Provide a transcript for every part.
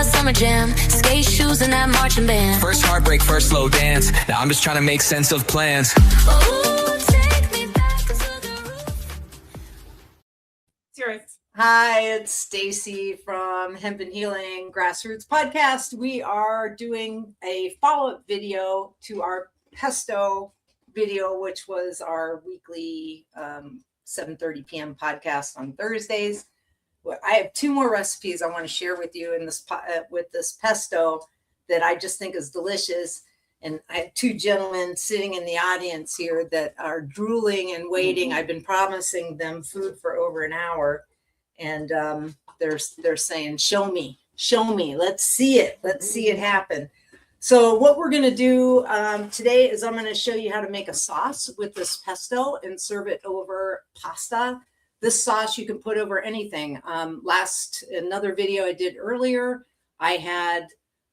that summer jam, skate shoes and that marching band. First heartbreak, first slow dance. Now I'm just trying to make sense of plans. Ooh, take me back to the roof. It's yours. Hi, it's Stacy from Hemp and Healing Grassroots Podcast. We are doing a follow-up video to our pesto video, which was our weekly 7:30 p.m. podcast on Thursdays. I have two more recipes I want to share with you in this with this pesto that I just think is delicious. And I have two gentlemen sitting in the audience here that are drooling and waiting. I've been promising them food for over an hour. And they're saying, show me, let's see it happen. So what we're going to do today is I'm going to show you how to make a sauce with this pesto and serve it over pasta. This sauce you can put over anything. Another video I did earlier, I had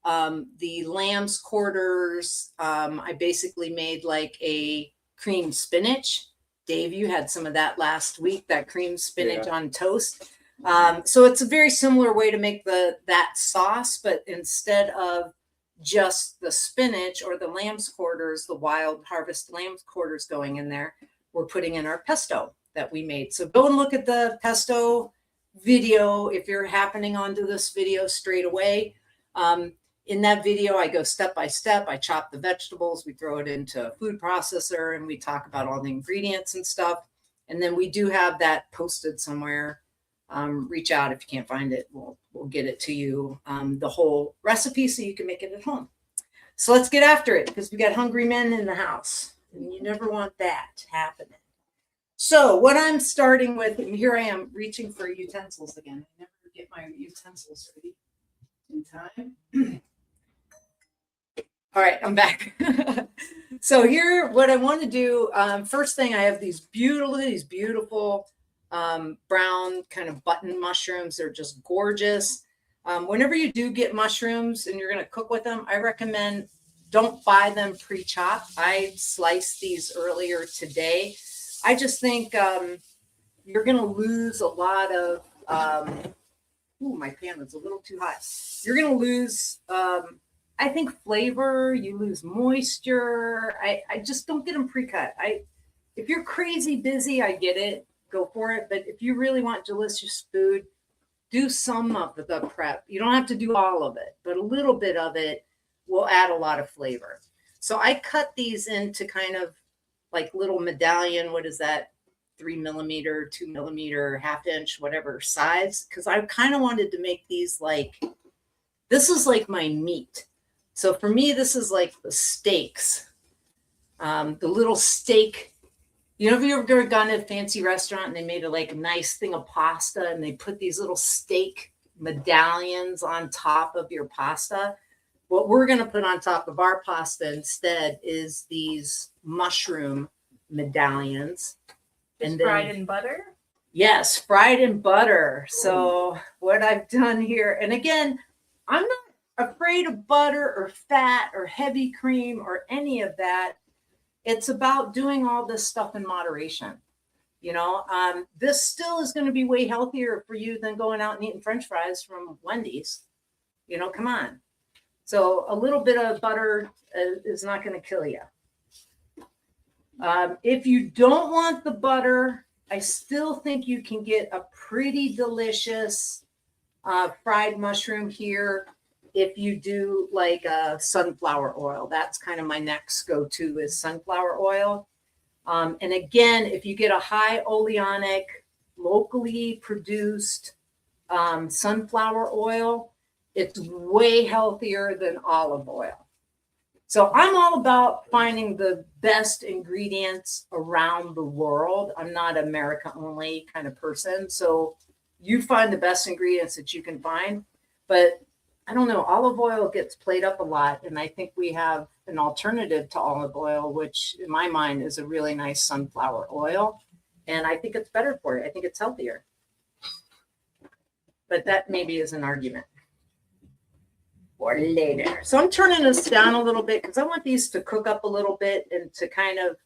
the lamb's quarters. I basically made like a cream spinach. Dave, you had some of that last week, that cream spinach on toast. So it's a very similar way to make that sauce, but instead of just the spinach or the lamb's quarters, the wild harvest lamb's quarters going in there, we're putting in our pesto that we made. So go and look at the pesto video if you're happening onto this video straight away. In that video, I go step by step. I chop the vegetables, we throw it into a food processor, and we talk about all the ingredients and stuff. And then we do have that posted somewhere. Reach out if you can't find it. We'll get it to you, the whole recipe, so you can make it at home. So let's get after it, because we got hungry men in the house, and you never want that happening. So what I'm starting with, and here I am reaching for utensils again. I never get my utensils ready in time. All right, I'm back. So here, what I want to do, first thing, I have these beautiful brown kind of button mushrooms. They're just gorgeous. Whenever you do get mushrooms and you're going to cook with them, I recommend don't buy them pre-chopped. I sliced these earlier today. I just think you're going to lose a lot of, my pan is a little too hot. You're going to lose, I think, flavor. You lose moisture. I just don't get them pre-cut. If you're crazy busy, I get it. Go for it. But if you really want delicious food, do some of the prep. You don't have to do all of it, but a little bit of it will add a lot of flavor. So I cut these into kind of like little medallion. What is that? 3 millimeter, 2 millimeter, 1/2 inch, whatever size. Because I kind of wanted to make these like, this is like my meat. So for me, this is like the steaks, the little steak. You know, have you ever gone to a fancy restaurant and they made a nice thing of pasta and they put these little steak medallions on top of your pasta? What we're going to put on top of our pasta instead is these mushroom medallions. And fried in butter? Yes, fried in butter. So what I've done here, and again, I'm not afraid of butter or fat or heavy cream or any of that. It's about doing all this stuff in moderation. You know, this still is going to be way healthier for you than going out and eating French fries from Wendy's. You know, come on. So a little bit of butter is not going to kill you. If you don't want the butter, I still think you can get a pretty delicious fried mushroom here. If you do like sunflower oil, that's kind of my next go-to is sunflower oil. And again, if you get a high oleanic, locally produced sunflower oil, it's way healthier than olive oil. So I'm all about finding the best ingredients around the world. I'm not America only kind of person. So you find the best ingredients that you can find. But I don't know, olive oil gets played up a lot. And I think we have an alternative to olive oil, which in my mind is a really nice sunflower oil. And I think it's better for you. I think it's healthier. But that maybe is an argument for later. So I'm turning this down a little bit because I want these to cook up a little bit and to kind of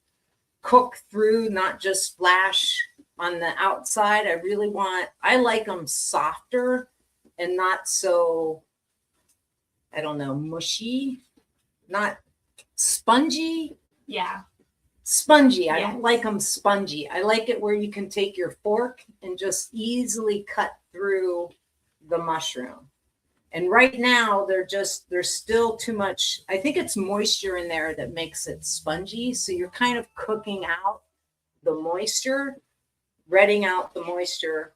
cook through, not just splash on the outside. I like them softer and not so I don't know, mushy, not spongy. Yeah. Spongy. I Yes. don't like them spongy. I like it where you can take your fork and just easily cut through the mushroom. And right now there's still too much. I think it's moisture in there that makes it spongy. So you're kind of cooking out the moisture, redding out the moisture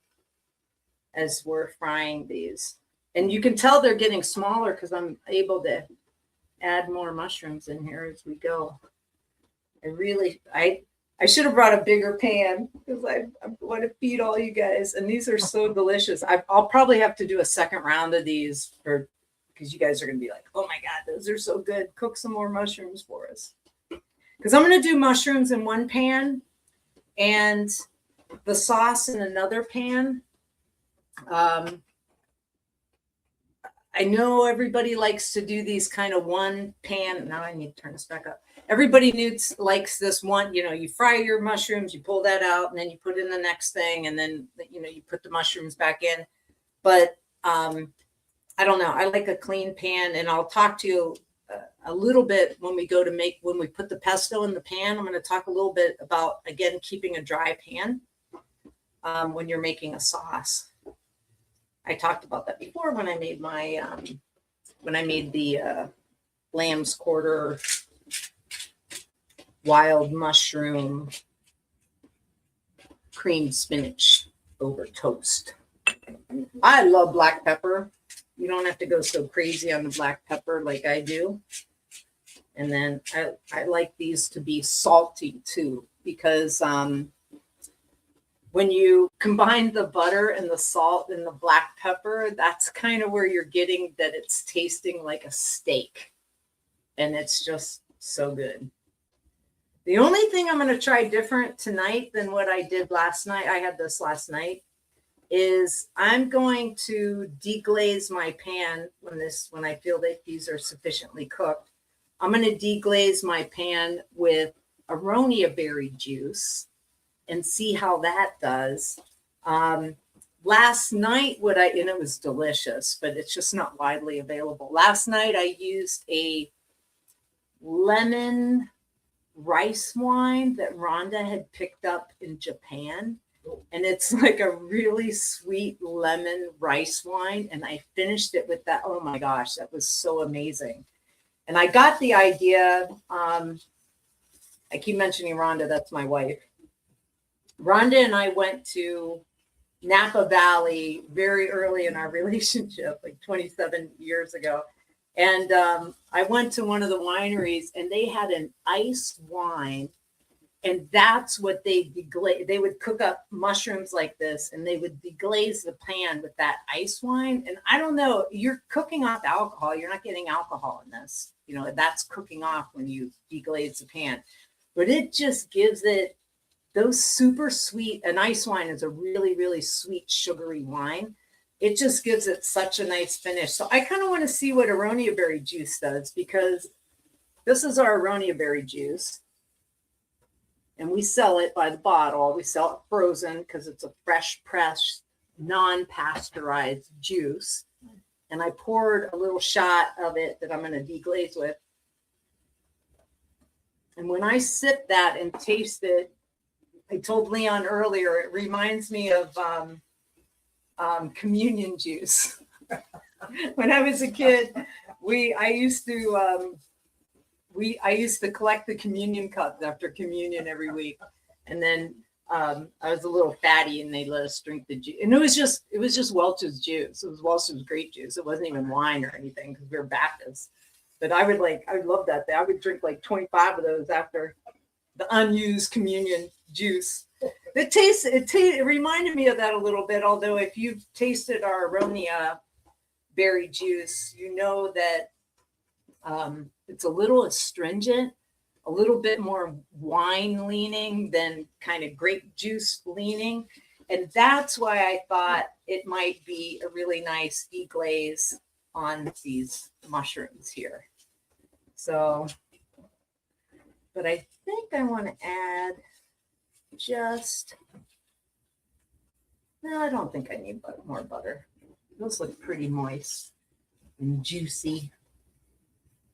as we're frying these. And you can tell they're getting smaller because I'm able to add more mushrooms in here as we go. I should have brought a bigger pan because I want to feed all you guys. And these are so delicious. I'll probably have to do a second round of these because you guys are going to be like, oh my God, those are so good. Cook some more mushrooms for us. Because I'm going to do mushrooms in one pan and the sauce in another pan. I know everybody likes to do these kind of one pan. Now I need to turn this back up. Everybody likes this one, you fry your mushrooms, you pull that out, and then you put in the next thing, and then, you put the mushrooms back in. But I don't know. I like a clean pan, and I'll talk to you a little bit when we put the pesto in the pan. I'm going to talk a little bit about, again, keeping a dry pan when you're making a sauce. I talked about that before when I made the lamb's quarter wild mushroom creamed spinach over toast. I love black pepper. You don't have to go so crazy on the black pepper like I do. And then I like these to be salty too, because when you combine the butter and the salt and the black pepper, that's kind of where you're getting that it's tasting like a steak. And it's just so good. The only thing I'm going to try different tonight than what I did last night, I had this last night, is I'm going to deglaze my pan when I feel that these are sufficiently cooked. I'm going to deglaze my pan with aronia berry juice and see how that does. Last night, and it was delicious, but it's just not widely available. Last night, I used a lemon rice wine that Rhonda had picked up in Japan. And it's like a really sweet lemon rice wine. And I finished it with that. Oh my gosh, that was so amazing. And I got the idea. I keep mentioning Rhonda, that's my wife. Rhonda and I went to Napa Valley very early in our relationship, like 27 years ago. And I went to one of the wineries and they had an iced wine. And that's what they deglaze. They would cook up mushrooms like this and they would deglaze the pan with that ice wine. And I don't know, you're cooking off alcohol. You're not getting alcohol in this. That's cooking off when you deglaze the pan. But it just gives it those super sweet. An ice wine is a really, really sweet, sugary wine. It just gives it such a nice finish. So I kind of want to see what aronia berry juice does, because this is our aronia berry juice. And we sell it by the bottle. We sell it frozen because it's a fresh pressed, non-pasteurized juice. And I poured a little shot of it that I'm going to deglaze with. And when I sip that and taste it, I told Leon earlier, it reminds me of communion juice. When I was a kid, I used to collect the communion cups after communion every week. And then I was a little fatty and they let us drink the juice. And it was just Welch's juice. It was Welch's grape juice. It wasn't even wine or anything because we were Baptists. But I would love that. I would drink like 25 of those after the unused communion juice. It reminded me of that a little bit. Although if you've tasted our aronia berry juice, you know that it's a little astringent, a little bit more wine leaning than kind of grape juice leaning. And that's why I thought it might be a really nice deglaze on these mushrooms here. So, but I think I want to add no, I don't think I need more butter. Those look pretty moist and juicy.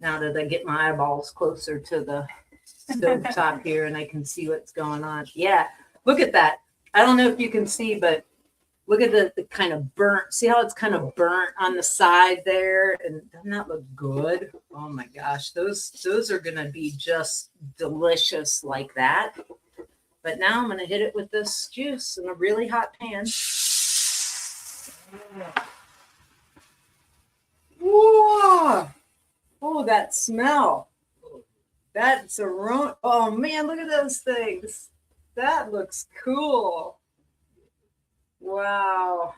Now that I get my eyeballs closer to the stove top here and I can see what's going on. Yeah, look at that. I don't know if you can see, but look at the kind of burnt. See how it's kind of burnt on the side there? And doesn't that look good? Oh my gosh, those are gonna be just delicious like that. But now I'm gonna hit it with this juice in a really hot pan. Whoa! Oh, that smell. That's aroma. Oh man, look at those things. That looks cool. Wow.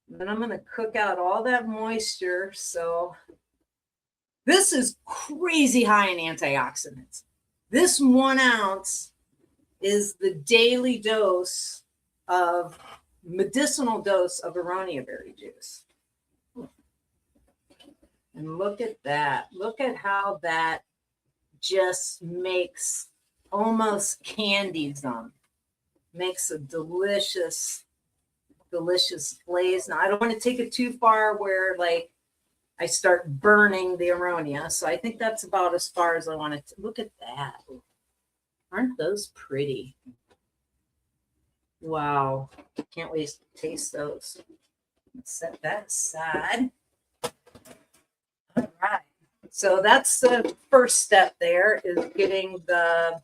Then I'm going to cook out all that moisture. So this is crazy high in antioxidants. This 1 ounce is the daily dose of medicinal dose of aronia berry juice. And look at that. Look at how that just makes almost candies on. Makes a delicious, delicious glaze. Now, I don't want to take it too far where like I start burning the aronia. So I think that's about as far as I want it to. Look at that. Aren't those pretty? Wow. Can't wait to taste those. Let's set that aside. All right. So that's the first step there is getting the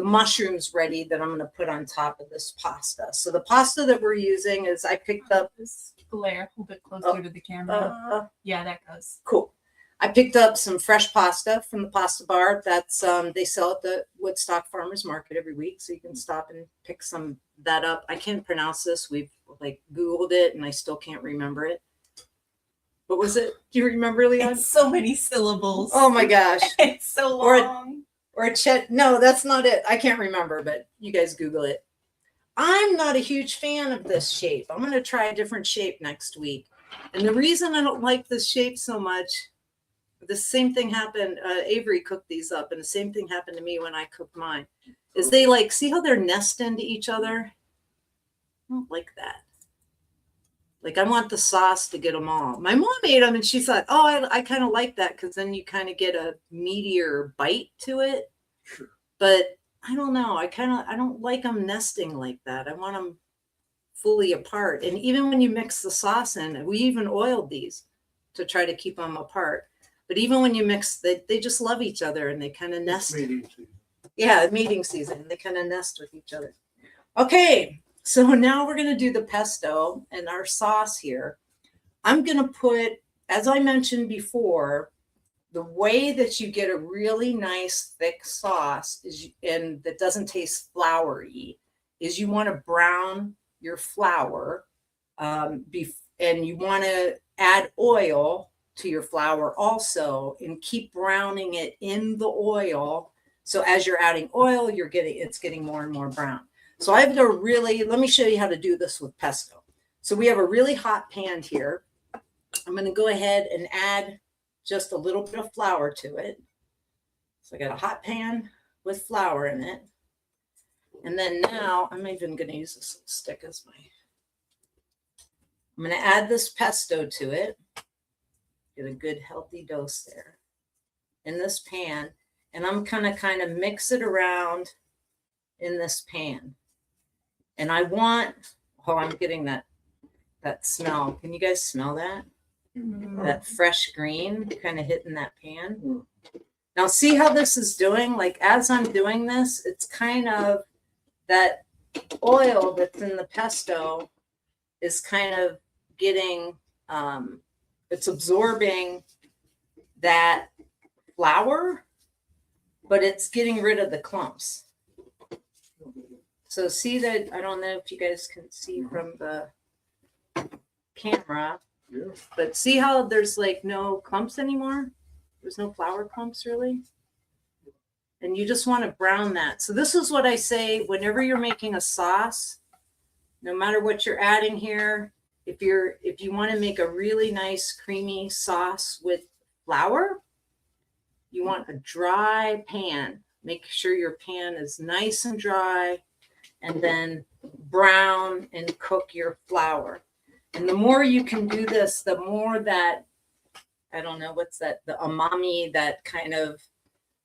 mushrooms ready that I'm going to put on top of this pasta. So the pasta that we're using is I picked up This glare a little bit closer to the camera. Yeah, that goes. Cool. I picked up some fresh pasta from the pasta bar. That's they sell at the Woodstock Farmers Market every week, so you can stop and pick some that up. I can't pronounce this. We've like Googled it, and I still can't remember it. What was it? Do you remember, Leon? It's so many syllables. Oh my gosh! It's so long. Or Chet? No, that's not it. I can't remember, but you guys Google it. I'm not a huge fan of this shape. I'm going to try a different shape next week. And the reason I don't like this shape so much, the same thing happened. Avery cooked these up, and the same thing happened to me when I cooked mine. Is they like see how they're nest into each other? I don't like that. Like I want the sauce to get them all. My mom ate them, and she thought, "Oh, I kind of like that because then you kind of get a meatier bite to it." Sure. But I don't know. I don't like them nesting like that. I want them fully apart. And even when you mix the sauce in, we even oiled these to try to keep them apart. But even when you mix, they just love each other and they kind of nest. Mating season. Yeah, mating season. They kind of nest with each other. Okay, so now we're going to do the pesto and our sauce here. I'm going to put, as I mentioned before, the way that you get a really nice thick sauce is, and that doesn't taste floury, is you want to brown your flour, and you want to add oil to your flour also, and keep browning it in the oil. So as you're adding oil, it's getting more and more brown. So I have let me show you how to do this with pesto. So we have a really hot pan here. I'm going to go ahead and add just a little bit of flour to it. So I got a hot pan with flour in it. And then now I'm even going to use this stick as I'm going to add this pesto to it. Get a good healthy dose there in this pan. And I'm kind of mix it around in this pan. And I want, I'm getting that smell. Can you guys smell that? Mm-hmm. That fresh green kind of hitting that pan. Now see how this is doing? Like as I'm doing this, it's kind of that oil that's in the pesto is kind of getting, it's absorbing that flour, but it's getting rid of the clumps. So see that, I don't know if you guys can see from the camera, Yeah. but see how there's like no clumps anymore? There's no flour clumps really. And you just want to brown that. So this is what I say whenever you're making a sauce, no matter what you're adding here, if you want to make a really nice creamy sauce with flour, you want a dry pan. Make sure your pan is nice and dry, and then brown and cook your flour. And the more you can do this, the more that, I don't know, what's that, the umami, that kind of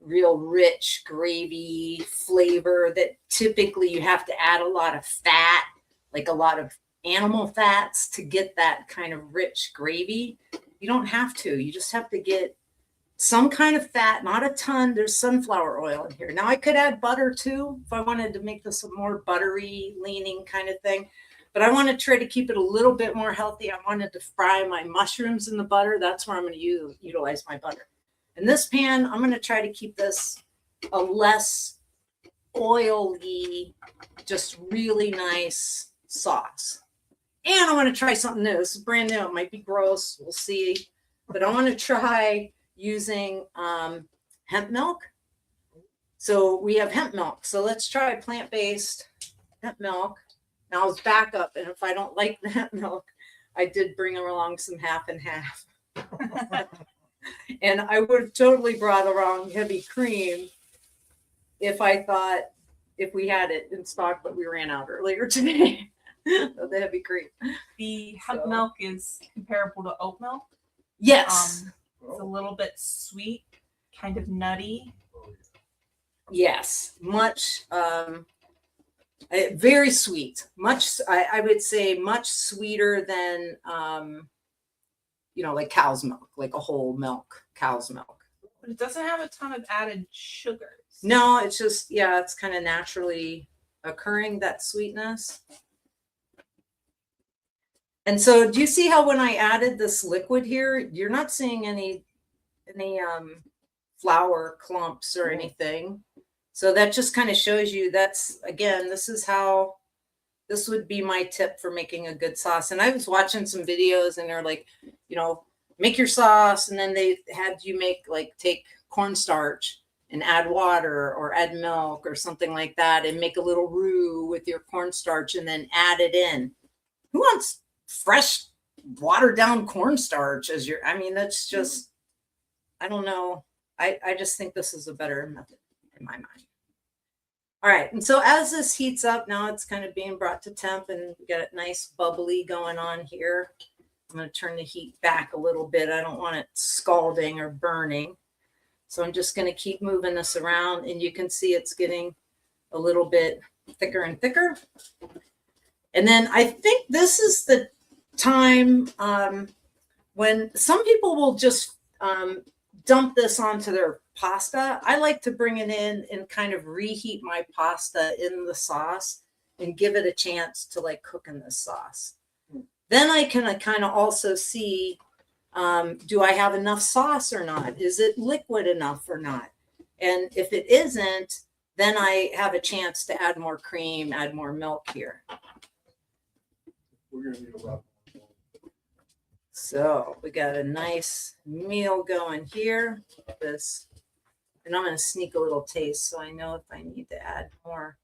real rich gravy flavor that typically you have to add a lot of fat, like a lot of animal fats to get that kind of rich gravy. You don't have to. You just have to get some kind of fat, not a ton. There's sunflower oil in here. Now I could add butter too if I wanted to make this a more buttery leaning kind of thing. But I want to try to keep it a little bit more healthy. I wanted to fry my mushrooms in the butter. That's where I'm going to utilize my butter. In this pan, I'm going to try to keep this a less oily, just really nice sauce. And I want to try something new. This is brand new. It might be gross. We'll see. But I want to try using hemp milk. So we have hemp milk. So let's try plant-based hemp milk. Now it's backup. And if I don't like the hemp milk, I did bring along some half and half. And I would have totally brought along heavy cream if I thought if we had it in stock, but we ran out earlier today of the heavy cream. The hemp milk is comparable to oat milk. Yes. It's a little bit sweet, kind of nutty. Yes. Much, very sweet. Much, I would say much sweeter than, like cow's milk, like a whole milk, cow's milk. But it doesn't have a ton of added sugars. No, it's just, it's kind of naturally occurring, that sweetness. And so do you see how when I added this liquid here, you're not seeing any flour clumps or anything. So that just kind of shows you this would be my tip for making a good sauce. And I was watching some videos and they're like, make your sauce. And then they had you take cornstarch and add water or add milk or something like that and make a little roux with your cornstarch and then add it in. Who wants fresh watered down cornstarch as that's just, I don't know. I just think this is a better method in my mind. All right. And so as this heats up, now it's kind of being brought to temp and we got it nice bubbly going on here. I'm going to turn the heat back a little bit. I don't want it scalding or burning. So I'm just going to keep moving this around and you can see it's getting a little bit thicker and thicker. And then I think this is the time when some people will just dump this onto their pasta. I like to bring it in and kind of reheat my pasta in the sauce and give it a chance to cook in this sauce. Then I can kind of also see, do I have enough sauce or not? Is it liquid enough or not? And if it isn't, then I have a chance to add more cream, add more milk here. We're gonna need a lot. So we got a nice meal going here. This, and I'm going to sneak a little taste so I know if I need to add more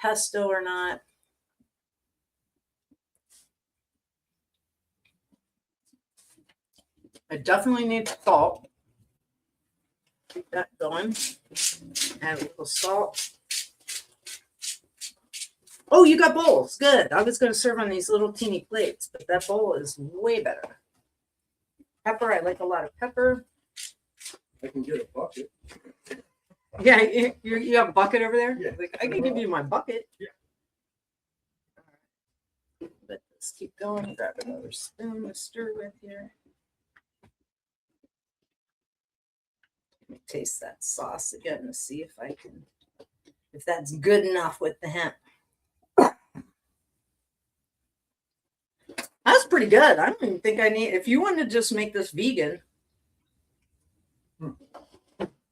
pesto or not. I definitely need salt. Keep that going. Add a little salt. Oh, you got bowls. Good. I was going to serve on these little teeny plates, but that bowl is way better. Pepper. I like a lot of pepper. I can get a bucket. Yeah, you have a bucket over there? Yeah. I can give you my bucket. Yeah. But let's keep going. Grab another spoon to stir with here. Let me taste that sauce again to see if that's good enough with the hemp. That's pretty good. I don't even think I need, if you want to just make this vegan,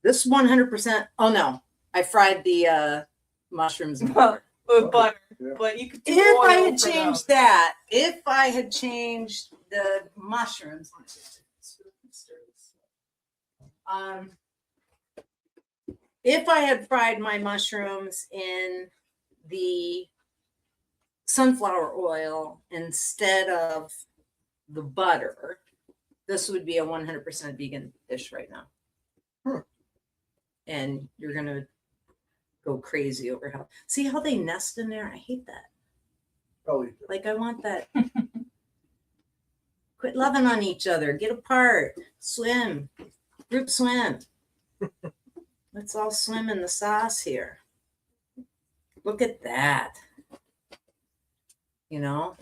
this 100%, oh no, I fried the mushrooms in butter. With butter. Yeah. But you could do If I oil had for changed them. that, if I had changed the mushrooms, if I had fried my mushrooms in the sunflower oil instead of the butter, this would be a 100% vegan dish right now. And you're going to go crazy over see how they nest in there? I hate that. Probably. I want that. Quit loving on each other. Get apart. Swim. Group swim. Let's all swim in the sauce here. Look at that. You know?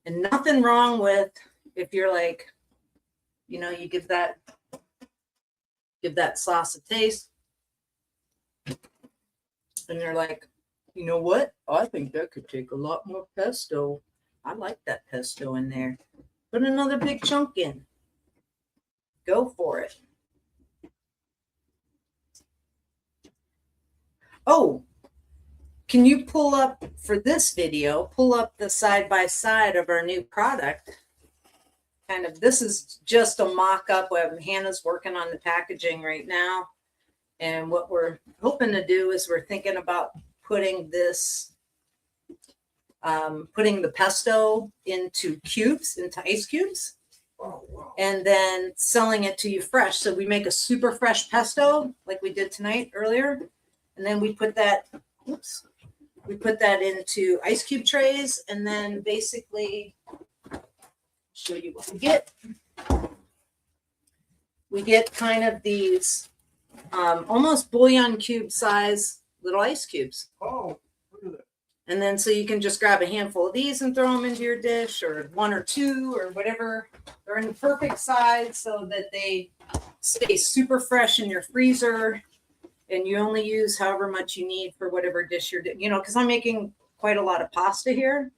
And nothing wrong with if you're like, you know, you give that sauce a taste. And they're like, you know what? I think that could take a lot more pesto. I like that pesto in there. Put another big chunk in. Go for it. Oh, can you pull up for this video, pull up the side by side of our new product? Kind of, this is just a mock-up. Hannah's working on the packaging right now. And what we're hoping to do is we're thinking about putting this, putting the pesto into cubes, into ice cubes, Oh, wow. and then selling it to you fresh. So we make a super fresh pesto like we did tonight earlier. And then we put that, oops, we put that into ice cube trays, and then basically show you what we get. We get kind of these almost bouillon cube size little ice cubes. Oh, look at that. And then so you can just grab a handful of these and throw them into your dish, or one or two or whatever. They're in the perfect size so that they stay super fresh in your freezer. And you only use however much you need for whatever dish you're doing, you know, because I'm making quite a lot of pasta here.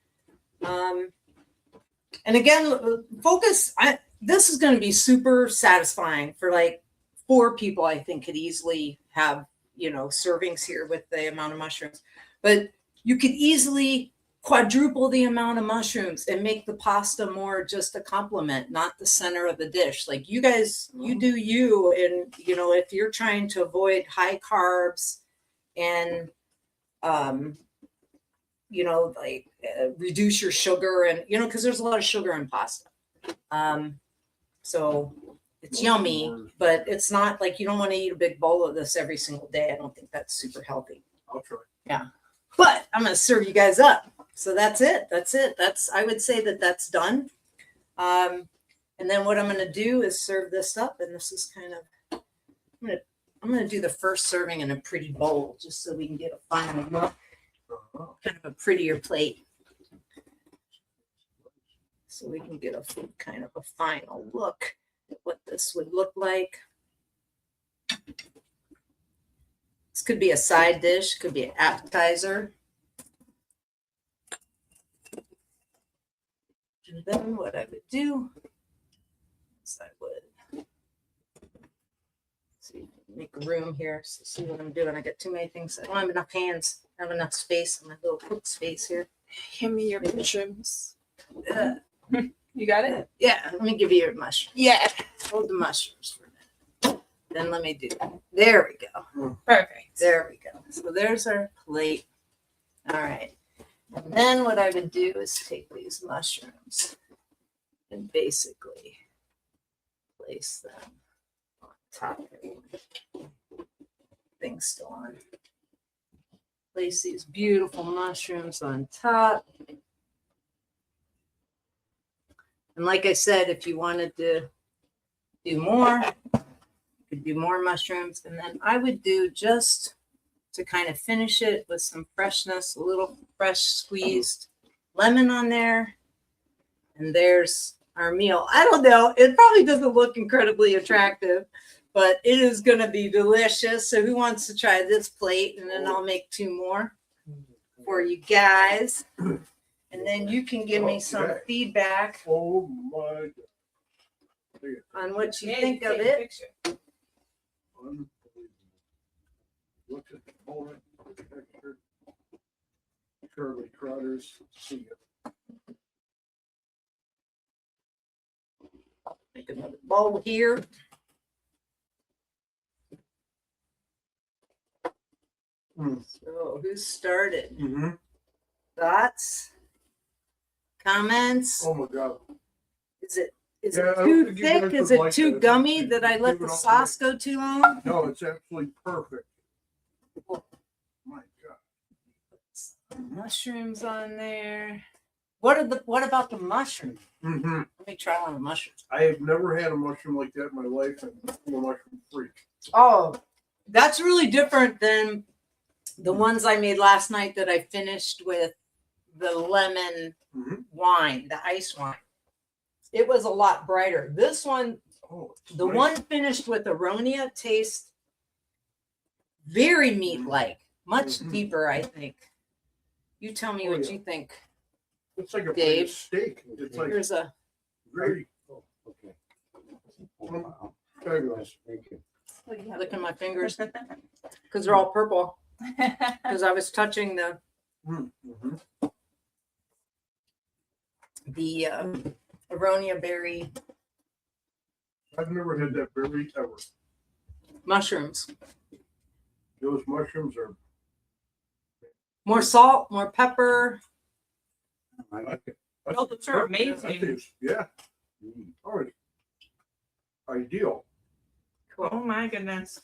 And again, this is going to be super satisfying for like 4 people. I think could easily have, you know, servings here with the amount of mushrooms, but you could easily quadruple the amount of mushrooms and make the pasta more just a complement, not the center of the dish. Like you guys, you do you, and you know, if you're trying to avoid high carbs and you know, like reduce your sugar, and you know, because there's a lot of sugar in pasta. So it's yummy, but it's not like you don't want to eat a big bowl of this every single day. I don't think that's super healthy. I'll try. Yeah. But I'm going to serve you guys up. So that's it. I would say that that's done. And then what I'm going to do is serve this up. And this is kind of, I'm going to do the first serving in a pretty bowl just so we can get a final look, kind of a prettier plate. So we can get a kind of a final look at what this would look like. This could be a side dish, could be an appetizer. And then what I would do is I would see, make room here. So see what I'm doing. I got too many things. I don't have enough hands. I have enough space in my little cook space here. Hand me your mushrooms. Uh, You got it? yeah, let me give you your mushroom. Yeah. Hold the mushrooms for a minute. Then let me do that. There we go. Perfect. There we go. So there's our plate. All right. And then what I would do is take these mushrooms and basically place them on top of everyone. Things still on. Place these beautiful mushrooms on top. And like I said, if you wanted to do more, you could do more mushrooms. And then I would do, just to kind of finish it with some freshness, a little fresh squeezed lemon on there. And there's our meal. I don't know. It probably doesn't look incredibly attractive, but it is going to be delicious. So who wants to try this plate? And then I'll make 2 more for you guys. And then you can give me some Okay. feedback Oh my God. on what you Yeah, think take of a it. picture. Unbelievable. Look at the moment, the texture. Curly Crudders. See it. Make another bowl here. So who started? Mm-hmm. Thoughts? Comments? Oh my God. Is it Yeah, I don't too think you thick? guys Is would it like too that. gummy Give that I let it the all sauce away. go too long? No, it's absolutely perfect. Oh my God. Mushrooms on there. What about the mushroom? Mm-hmm. Let me try one of the mushrooms. I have never had a mushroom like that in my life, and I'm a mushroom freak. Oh, that's really different than the ones I made last night that I finished with the lemon Mhm. wine, the ice wine. It was a lot brighter. This one, Oh, it's the nice. one finished with Aronia, tastes very meat-like, much Mhm. deeper, I think. You tell me Oh, what yeah. you think. It's like a Dave. big steak. It's like Here's a very Okay. fabulous. Thank you. look at my fingers because they're all purple. Because I was touching the Mm-hmm. Aronia berry I've never had that berry ever. mushrooms. Those mushrooms are. More salt, more pepper. I like it. Oh, those are amazing. That is- yeah. Mm. Oh, it's ideal. Oh my goodness.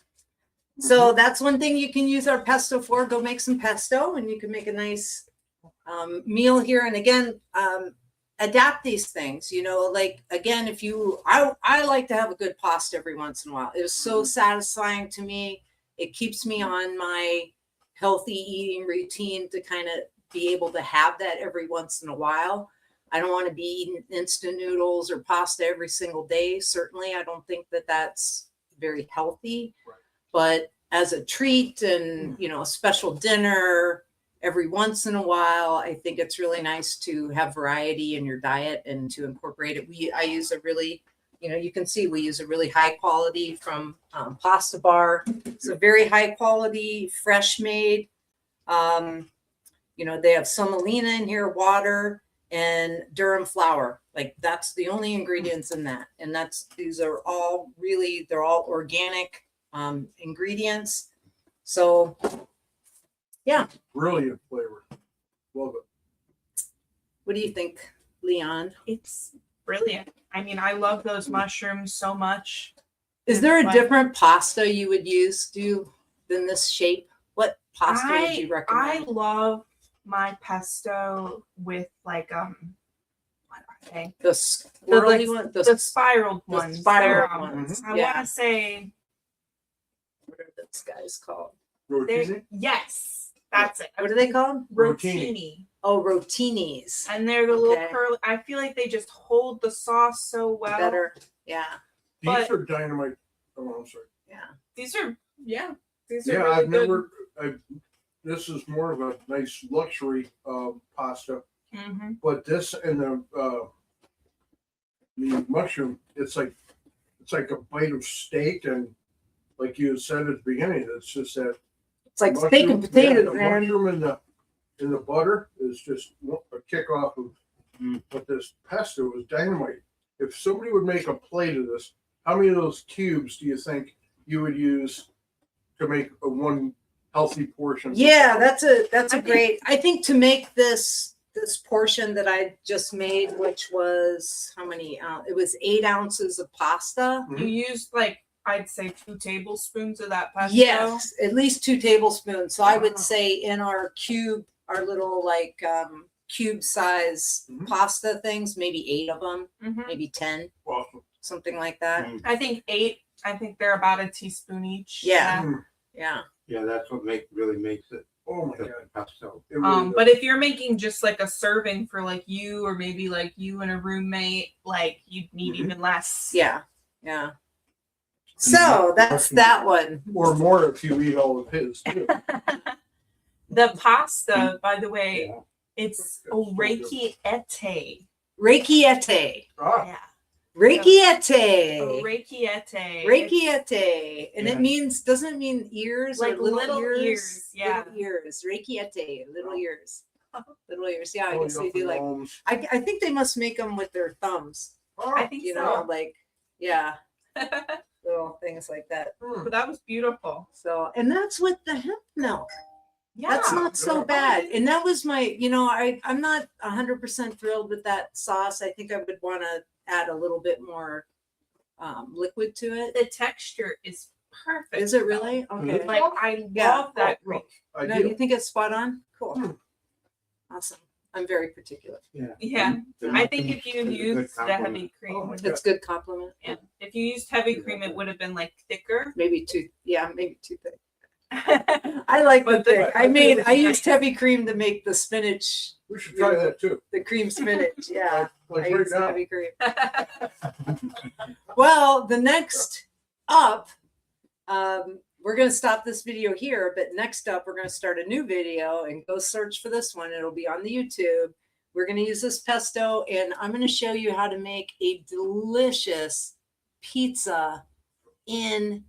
So that's one thing you can use our pesto for. Go make some pesto and you can make a nice meal here. And again, adapt these things, you know, like again, if you, I like to have a good pasta every once in a while. It was so satisfying to me. It keeps me on my healthy eating routine to kind of be able to have that every once in a while. I don't want to be eating instant noodles or pasta every single day. Certainly, I don't think that that's very healthy. Right. But as a treat and, you know, a special dinner every once in a while, I think it's really nice to have variety in your diet and to incorporate it. I use a really, you know, you can see we use a really high quality from Pasta Bar. It's a very high quality, fresh made. You know, they have semolina in here, water, and durum flour. Like that's the only ingredients in that. And these are all really, they're all organic ingredients. So yeah. Brilliant flavor. Love it. What do you think, Leon? It's brilliant. I mean, I love those mushrooms so much. Is there a But different pasta you would use than this shape? What pasta would you I recommend? love my pesto with like what are they? The squirrely one? The spiraled ones. spiral They're, ones. I Yeah. want to say What are those guys called? Rotini? yes, that's it. What are they called? Rotini. Oh, rotinis. And they're the little Okay. curly. I feel like they just hold the sauce so well. Better. Yeah. These But- are dynamite. Oh, I'm sorry. Yeah. These are These are Yeah, really I've good. never. This is more of a nice luxury pasta, Mhm. but this and the mushroom, it's like a bite of steak, and like you said at the beginning, it's just that It's like steak and potatoes, the man. mushroom and the butter is just a kickoff of. But this pesto is dynamite. If somebody would make a plate of this, how many of those cubes do you think you would use to make a one healthy portion? Yeah, that's a I think- great. I think to make this portion that I just made, which was how many? It was 8 ounces of pasta. You used like I'd say 2 tablespoons of that pesto. Yes, at least 2 tablespoons. So I would Wow. say in our little like cube size Mhm. pasta things, maybe 8 of them, Mhm. maybe 10, Awesome. something like that. I think 8. I think they're about a teaspoon each. Yeah. Mm. Yeah. Yeah, that's what really makes it Oh my the god. pesto. It really does. But if you're making just like a serving for like you or maybe like you and a roommate, like you'd need Mhm. even less. Yeah. Yeah. So that's that one. or more if you eat all of his. Too. The pasta, by the way, Yeah. it's so good. orecchiette. Reiki-ete. Ah, Yeah. Reiki-ete. Orecchiette. Reiki-ete. And Yeah. it means, doesn't it mean ears Like or little, little ears, yeah. Little ears. Reiki-ete. Little ears. Little ears. Yeah, I oh, guess they you're do from like, Holmes. I think they must make them with their thumbs, Oh, I think you so. know, like, yeah, But little things like that. hmm. that was beautiful. So, and that's with the hemp milk. Yeah. That's not so Yeah. bad. And that was my, you know, I'm not 100% thrilled with that sauce. I think I would want to add a little bit more liquid to it. The texture is perfect. Is it really? Okay. Like I Yeah. love that. Oh, No, ideal. you think it's spot on? Cool. Hmm. Awesome. I'm very particular. Yeah. The I think muffin if you is a good used the heavy compliment. cream, Oh my God. It's good compliment. yeah. If you used heavy cream, it would have been like thicker. Maybe too thick. I like the But the- thick. I used heavy cream to make the spinach, We should try that too. the cream spinach. Yeah. Like I right used now. heavy cream. Well, the next up, we're going to stop this video here, but next up, we're going to start a new video and go search for this one. It'll be on the YouTube. We're going to use this pesto, and I'm going to show you how to make a delicious pizza in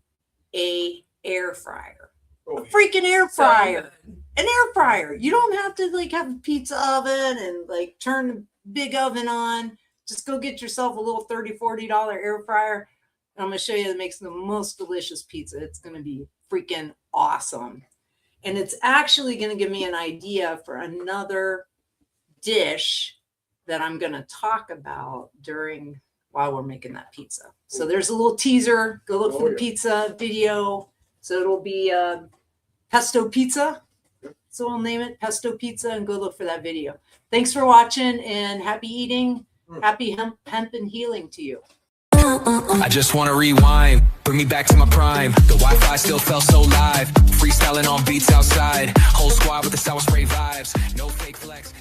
a air fryer. A Oh, freaking air So fryer. good. An air fryer. You don't have to like have a pizza oven and like turn the big oven on. Just go get yourself a little $30-$40 air fryer. I'm going to show you that makes the most delicious pizza. It's going to be freaking awesome. And it's actually going to give me an idea for another dish that I'm going to talk about while we're making that pizza. So there's a little teaser. Go look for the pizza video. So it'll be pesto pizza. So we'll name it pesto pizza and go look for that video. Thanks for watching and happy eating. Happy hemp and healing to you. I just wanna rewind, bring me back to my prime. The Wi-Fi still felt so live, freestyling on beats outside. Whole squad with the sour spray vibes, no fake flex.